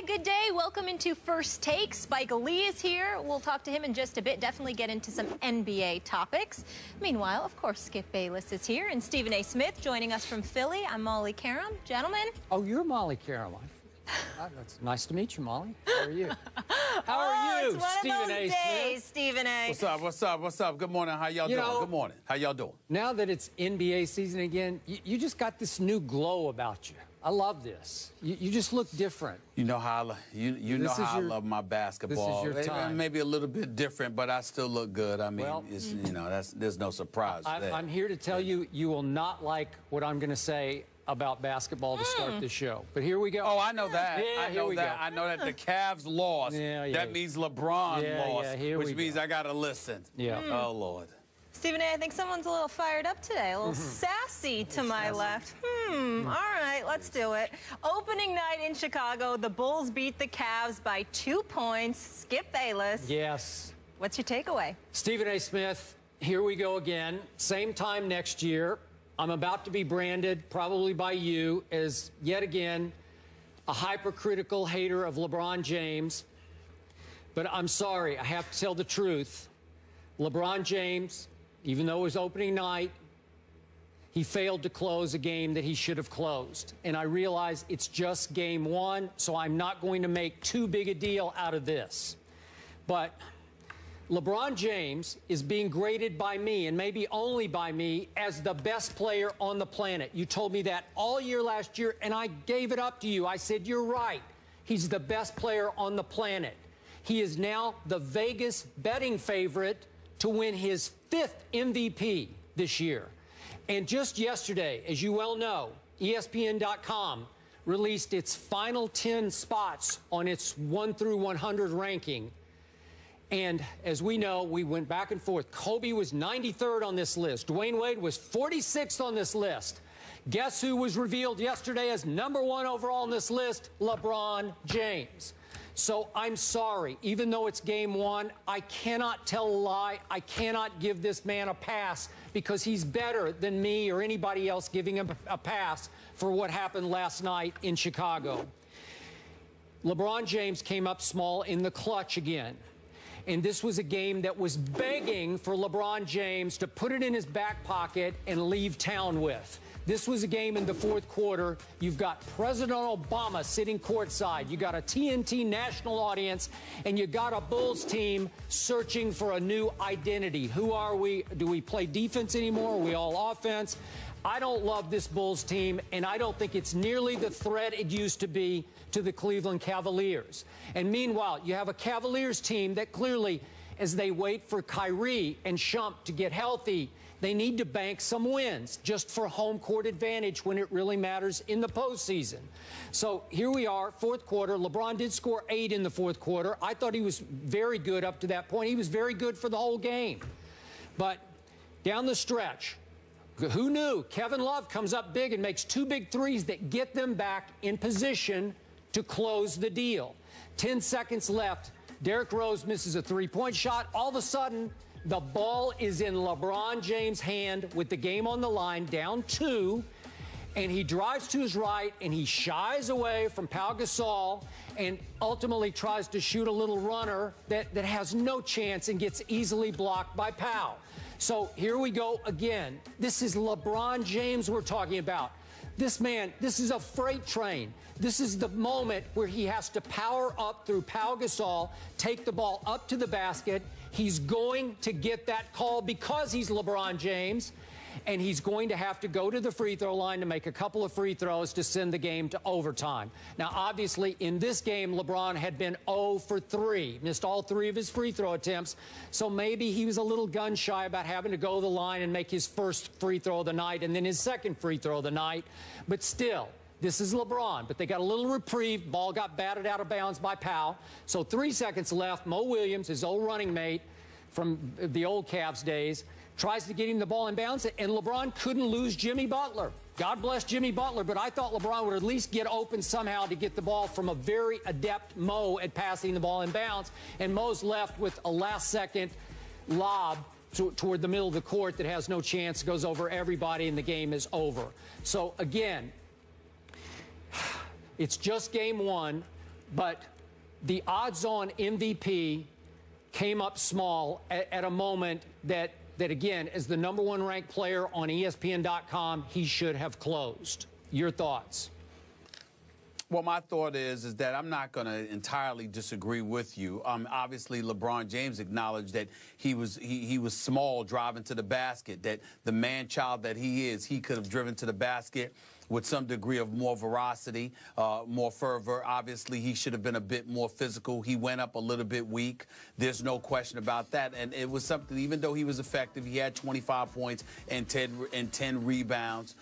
good day. Welcome into First Take. Spike Lee is here. We'll talk to him in just a bit. Definitely get into some NBA topics. Meanwhile, of course, Skip Bayless is here and Stephen A. Smith joining us from Philly. I'm Molly Karam. Gentlemen. Oh, you're Molly Karam. That's nice to meet you, Molly. How are you? How are you, it's one Stephen of those A. days, Smith? Stephen A. What's up? What's up? What's up? Good morning. How y'all doing? Good morning. How y'all doing? Now that it's NBA season again, you just got this new glow about you. I love this. You just look different. You know how I love my basketball. This is your time. Maybe a little bit different, but I still look good. I mean, well, there's no surprise there. I'm here to tell you, you will not like what I'm going to say about basketball to start the show. But here we go. Oh, I know that. Yeah, I know that. I know that the Cavs lost. That means LeBron lost, which means I got to listen. Yeah. Oh, Lord. Stephen A., I think someone's a little fired up today, a little sassy to my left. All right, let's do it. Opening night in Chicago, the Bulls beat the Cavs by 2 points. Skip Bayless. Yes. What's your takeaway? Stephen A. Smith, here we go again. Same time next year. I'm about to be branded, probably by you, as yet again a hypercritical hater of LeBron James. But I'm sorry, I have to tell the truth. LeBron James, even though it was opening night, he failed to close a game that he should have closed. And I realize it's just game one, so I'm not going to make too big a deal out of this. But LeBron James is being graded by me, and maybe only by me, as the best player on the planet. You told me that all year last year, and I gave it up to you. I said, you're right. He's the best player on the planet. He is now the Vegas betting favorite to win his 5th MVP this year. And just yesterday, as you well know, ESPN.com released its final 10 spots on its 1 through 100 ranking. And as we know, we went back and forth. Kobe was 93rd on this list. Dwayne Wade was 46th on this list. Guess who was revealed yesterday as #1 overall on this list? LeBron James. So I'm sorry, even though it's game one, I cannot tell a lie. I cannot give this man a pass because he's better than me or anybody else giving him a pass for what happened last night in Chicago. LeBron James came up small in the clutch again. And this was a game that was begging for LeBron James to put it in his back pocket and leave town with. This was a game in the fourth quarter. You've got President Obama sitting courtside. You got a TNT national audience, and you got a Bulls team searching for a new identity. Who are we? Do we play defense anymore? Are we all offense? I don't love this Bulls team, and I don't think it's nearly the threat it used to be to the Cleveland Cavaliers. And meanwhile, you have a Cavaliers team that clearly, as they wait for Kyrie and Shump to get healthy, they need to bank some wins just for home court advantage when it really matters in the postseason. So here we are, fourth quarter. LeBron did score 8 in the fourth quarter. I thought he was very good up to that point. He was very good for the whole game. But down the stretch, who knew? Kevin Love comes up big and makes 2 big threes that get them back in position to close the deal. 10 seconds left. Derrick Rose misses a 3-point shot. All of a sudden, the ball is in LeBron James' hand with the game on the line, down 2. And he drives to his right, and he shies away from Pau Gasol and ultimately tries to shoot a little runner that has no chance and gets easily blocked by Pau. So here we go again. This is LeBron James we're talking about. This man, this is a freight train. This is the moment where he has to power up through Pau Gasol, take the ball up to the basket. He's going to get that call because he's LeBron James, and he's going to have to go to the free throw line to make a couple of free throws to send the game to overtime. Now, obviously, in this game, LeBron had been 0 for 3, missed all 3 of his free throw attempts, so maybe he was a little gun-shy about having to go to the line and make his first free throw of the night and then his second free throw of the night. But still, this is LeBron, but they got a little reprieve. Ball got batted out of bounds by Pau. So 3 seconds left. Mo Williams, his old running mate from the old Cavs days, tries to get him the ball in bounds, and LeBron couldn't lose Jimmy Butler. God bless Jimmy Butler, but I thought LeBron would at least get open somehow to get the ball from a very adept Mo at passing the ball in bounds, and Mo's left with a last-second lob toward the middle of the court that has no chance, goes over everybody, and the game is over. So, again, it's just game one. but the odds-on MVP came up small at a moment that again, as the #1 ranked player on ESPN.com, he should have closed. Your thoughts? Well, my thought is that I'm not going to entirely disagree with you. Obviously, LeBron James acknowledged that he was small driving to the basket, that the man-child that he is, he could have driven to the basket with some degree of more veracity, more fervor. Obviously, he should have been a bit more physical. He went up a little bit weak. There's no question about that. And it was something, even though he was effective, he had 25 points and 10 rebounds.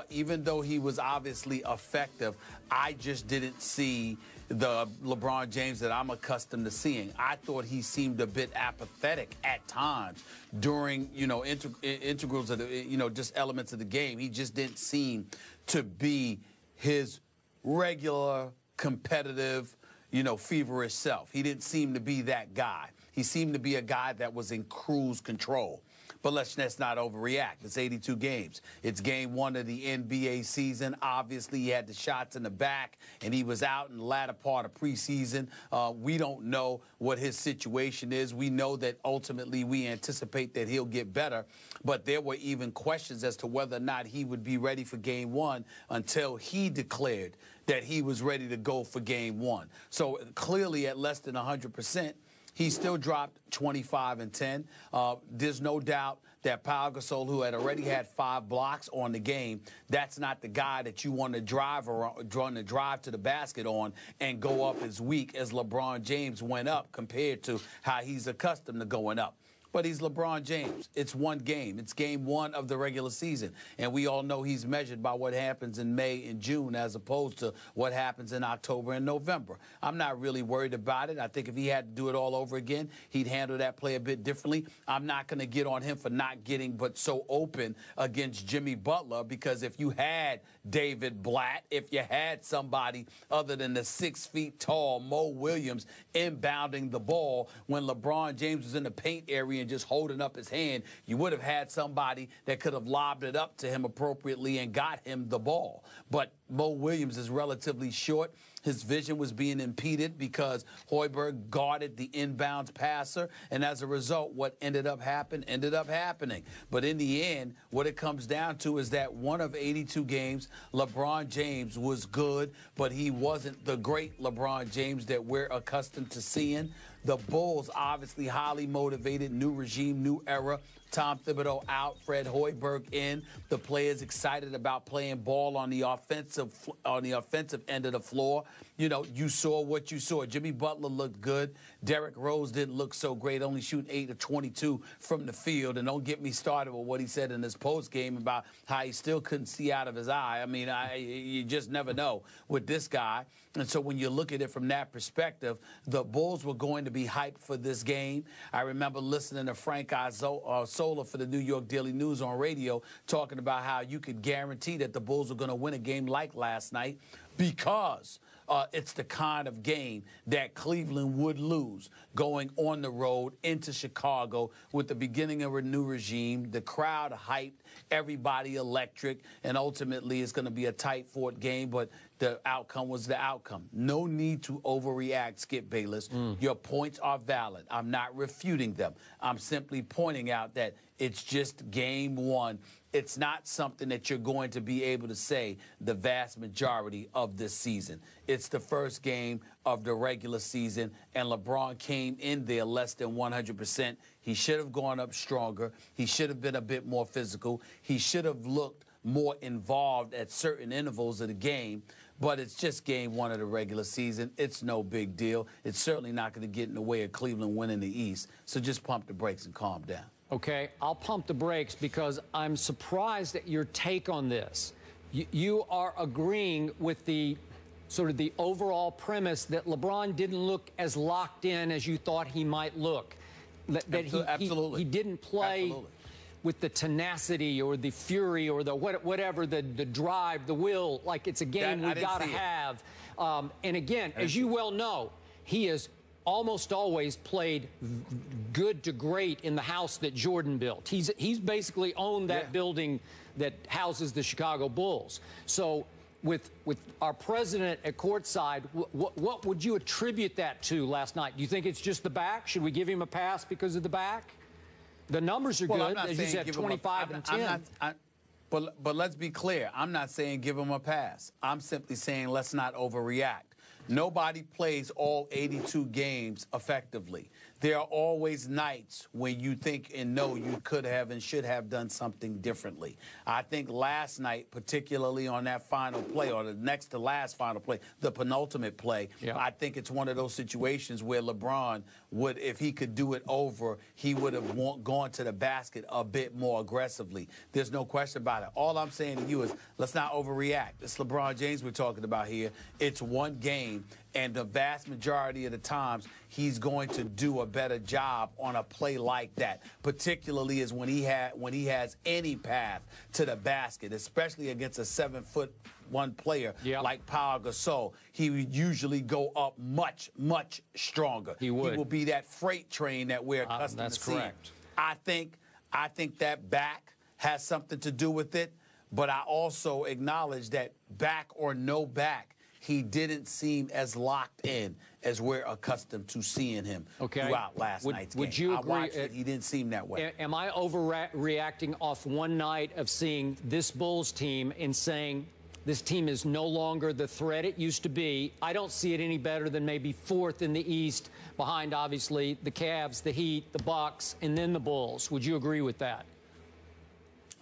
Even though he was obviously effective, I just didn't see the LeBron James that I'm accustomed to seeing. I thought he seemed a bit apathetic at times during, integrals of the, just elements of the game. He just didn't seem to be his regular, competitive, feverish self. He didn't seem to be that guy. He seemed to be a guy that was in cruise control. But let's not overreact. It's 82 games. It's game 1 of the NBA season. Obviously, he had the shots in the back, and he was out in the latter part of preseason. We don't know what his situation is. We know that ultimately we anticipate that he'll get better. But there were even questions as to whether or not he would be ready for game 1 until he declared that he was ready to go for game 1. So clearly at less than 100%, he still dropped 25 and 10. There's no doubt that Pau Gasol, who had already had 5 blocks on the game, that's not the guy that you want to drive to the basket on and go up as weak as LeBron James went up compared to how he's accustomed to going up. But he's LeBron James. It's one game. It's game 1 of the regular season. And we all know he's measured by what happens in May and June as opposed to what happens in October and November. I'm not really worried about it. I think if he had to do it all over again, he'd handle that play a bit differently. I'm not going to get on him for not getting but so open against Jimmy Butler, because if you had David Blatt, if you had somebody other than the 6 feet tall Mo Williams inbounding the ball when LeBron James was in the paint area and just holding up his hand, you would have had somebody that could have lobbed it up to him appropriately and got him the ball. But Mo Williams is relatively short. His vision was being impeded because Hoiberg guarded the inbounds passer, and as a result, what ended up happening. But in the end, what it comes down to is that 1 of 82 games, LeBron James was good, but he wasn't the great LeBron James that we're accustomed to seeing. The Bulls, obviously highly motivated, new regime, new era. Tom Thibodeau out, Fred Hoiberg in. The players excited about playing ball on the offensive end of the floor. You saw what you saw. Jimmy Butler looked good. Derrick Rose didn't look so great, only shooting 8 of 22 from the field. And don't get me started with what he said in his post game about how he still couldn't see out of his eye. I mean, you just never know with this guy. And so when you look at it from that perspective, the Bulls were going to be hyped for this game. I remember listening to Frank Isola for the New York Daily News on radio talking about how you could guarantee that the Bulls were going to win a game like last night because it's the kind of game that Cleveland would lose going on the road into Chicago with the beginning of a new regime, the crowd hyped, everybody electric, and ultimately it's going to be a tight-fought game, but the outcome was the outcome. No need to overreact, Skip Bayless. Your points are valid. I'm not refuting them. I'm simply pointing out that it's just game 1. It's not something that you're going to be able to say the vast majority of this season. It's the first game of the regular season, and LeBron came in there less than 100%. He should have gone up stronger. He should have been a bit more physical. He should have looked more involved at certain intervals of the game. But it's just game 1 of the regular season. It's no big deal. It's certainly not going to get in the way of Cleveland winning the East. So just pump the brakes and calm down. Okay, I'll pump the brakes because I'm surprised at your take on this. You are agreeing with the sort of the overall premise that LeBron didn't look as locked in as you thought he might look. Absolutely. He didn't play with the tenacity or the fury or the whatever, the drive, the will, like it's a game we got to have. And again, as you well know, he has almost always played good to great in the house that Jordan built. He's basically owned that building that houses the Chicago Bulls. So with our president at courtside, what would you attribute that to last night? Do you think it's just the back? Should we give him a pass because of the back? The numbers are good, as you said, 25 and 10. But let's be clear. I'm not saying give him a pass. I'm simply saying let's not overreact. Nobody plays all 82 games effectively. There are always nights when you think and know you could have and should have done something differently. I think last night, particularly on that final play, or the next to last final play, the penultimate play, I think it's one of those situations where LeBron would, if he could do it over, he would have gone to the basket a bit more aggressively. There's no question about it. All I'm saying to you is let's not overreact. It's LeBron James we're talking about here. It's one game. And the vast majority of the times, he's going to do a better job on a play like that, particularly is when he has any path to the basket, especially against a 7'1" player like Pau Gasol. He would usually go up much, much stronger. He would. He will be that freight train that we're accustomed to seeing. That's correct. I think that back has something to do with it, but I also acknowledge that back or no back, he didn't seem as locked in as we're accustomed to seeing him throughout last night's game. Would you agree? I watched it. He didn't seem that way. Am I overreacting off one night of seeing this Bulls team and saying this team is no longer the threat it used to be? I don't see it any better than maybe fourth in the East, behind, obviously, the Cavs, the Heat, the Bucks, and then the Bulls. Would you agree with that?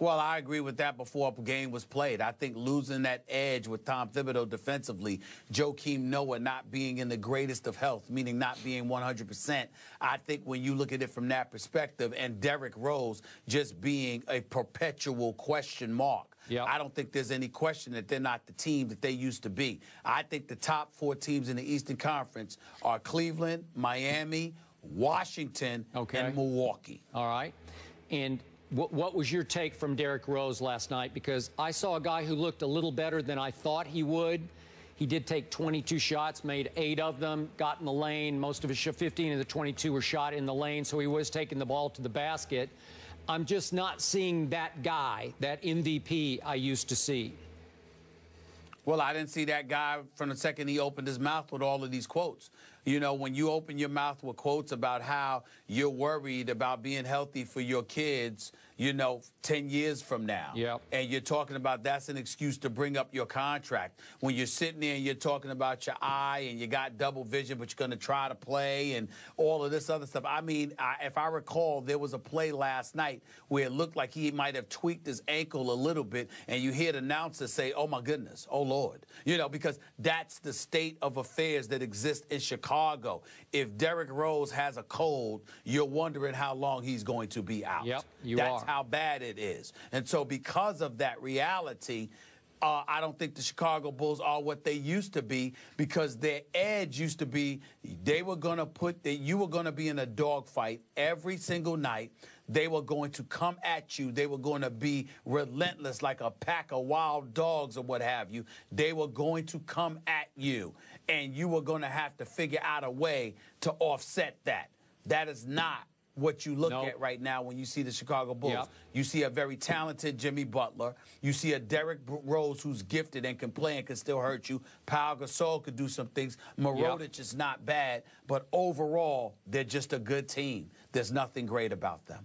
Well, I agree with that before a game was played. I think losing that edge with Tom Thibodeau defensively, Joakim Noah not being in the greatest of health, meaning not being 100%, I think when you look at it from that perspective, and Derrick Rose just being a perpetual question mark, I don't think there's any question that they're not the team that they used to be. I think the top 4 teams in the Eastern Conference are Cleveland, Miami, Washington, and Milwaukee. All right. And what was your take from Derrick Rose last night? Because I saw a guy who looked a little better than I thought he would. He did take 22 shots, made 8 of them, got in the lane. Most of his 15 of the 22 were shot in the lane, so he was taking the ball to the basket. I'm just not seeing that guy, that MVP I used to see. Well, I didn't see that guy from the second he opened his mouth with all of these quotes. You know, when you open your mouth with quotes about how you're worried about being healthy for your kids, you know, 10 years from now. And you're talking about that's an excuse to bring up your contract. When you're sitting there and you're talking about your eye and you got double vision, but you're going to try to play and all of this other stuff. I mean, if I recall, there was a play last night where it looked like he might have tweaked his ankle a little bit, and you hear the announcer say, oh, my goodness, oh, Lord. You know, because that's the state of affairs that exist in Chicago. If Derrick Rose has a cold, you're wondering how long he's going to be out. That's how bad it is. And so because of that reality, I don't think the Chicago Bulls are what they used to be, because their edge used to be they were going to you were going to be in a dogfight every single night. They were going to come at you. They were going to be relentless like a pack of wild dogs or what have you. They were going to come at you, and you were going to have to figure out a way to offset that. That is not what you look at right now when you see the Chicago Bulls. You see a very talented Jimmy Butler. You see a Derrick Rose who's gifted and can play and can still hurt you. Pau Gasol could do some things. Mirotic is not bad, but overall, they're just a good team. There's nothing great about them.